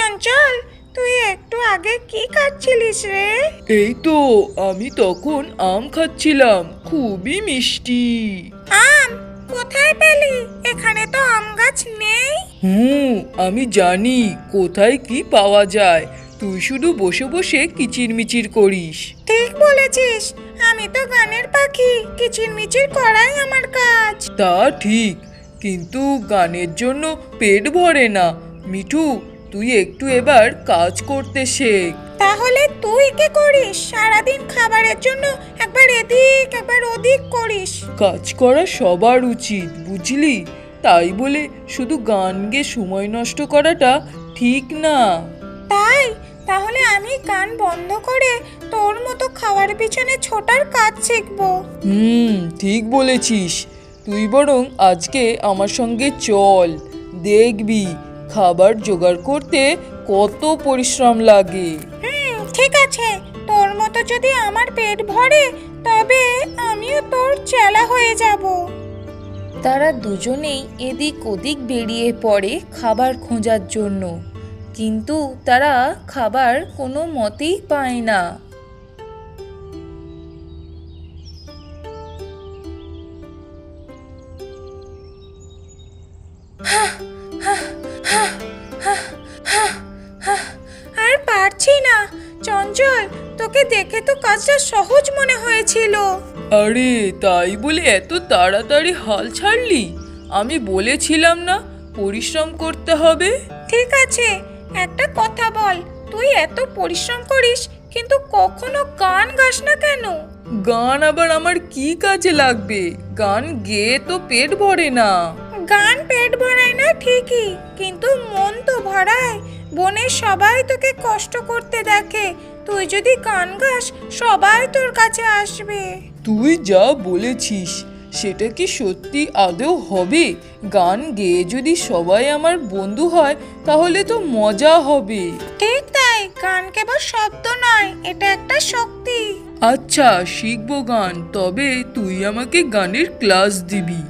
চঞ্চল, তুই একটু আগে কি খাচ্ছিলিস রে? এই তো আমি তখন আম খাচ্ছিলাম, খুবই মিষ্টি। আম? কোথায় পেলি? এখানে তো আম গাছ নেই। আমি জানি কোথায় কি পাওয়া যায়, তুই শুধু বসে বসে কিচিরমিচির করিস। ঠিক বলেছিস, আমি তো গানের পাখি, কিচিরমিচির করাই আমার কাজ। তা ঠিক, কিন্তু গানের জন্য পেট ভরে না। মিঠু, তুই একটু এবার কাজ করতে শেখ। তাহলে তুই কি করিস? সারাদিন খাবারের জন্য একবার এদিক একবার ওদিক করিস। কাজ করা সবার উচিত, বুঝলি? তাই বলে শুধু গান গেয়ে সময় নষ্ট করাটা ঠিক না। তাই? তাহলে আমি গান বন্ধ করে তোর মতো খাওয়ার পিছনে ছোটার কাজ শিখবো। ঠিক বলেছিস। তুই বরং আজকে আমার সঙ্গে চল, দেখবি খাবার জোগাড় করতে কত পরিশ্রম লাগে। ঠিক আছে, তোর মতো যদি আমার পেট ভরে তবে আমিও তোর চেলা হয়ে যাব। তারা দুজনেই এদিক ওদিক বেরিয়ে পড়ে খাবার খোঁজার জন্য, কিন্তু তারা খাবার কোনো মতেই পায় না। আর পারছি না। চঞ্চল, তোকে দেখে তো কাজটা সহজ মনে হয়েছিল। আরে তাই বলে এত তাড়াতাড়ি হাল ছাড়লি? আমি বলেছিলাম না পরিশ্রম করতে হবে। ঠিক আছে, একটা কথা বল, তুই এত পরিশ্রম করিস কিন্তু কখনো গান গাস না কেন? গান আবার আমার কি কাজে লাগবে? গান গেয়ে তো পেট ভরে না। গান পেট ভরায় না ঠিকই, কিন্তু মন তো ভরায়। বনের সবাই তোকে কষ্ট করতে দেখে, তুই যদি গান গাস সবাই তোর কাছে আসবে। তুই যা বলেছিস সেটা কি সত্যি আদৌ হবে? গান গেয়ে যদি সবাই আমার বন্ধু হয় তাহলে তো মজা হবে। ঠিক তাই, গান কেবল শব্দ নয়, এটা একটা শক্তি। আচ্ছা, শিখবো গান, তবে তুই আমাকে গানের ক্লাস দিবি।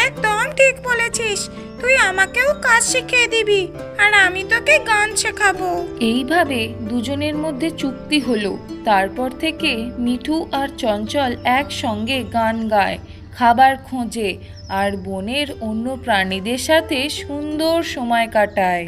একদম ঠিক বলেছিস, তুই আমাকেও কাজ শিখিয়ে দিবি আর আমি তোকে গান শেখাবো। এইভাবে দুজনের মধ্যে চুক্তি হলো। তারপর থেকে মিঠু আর চঞ্চল একসঙ্গে গান গায়, খাবার খোঁজে আর বনের অন্য প্রাণীদের সাথে সুন্দর সময় কাটায়।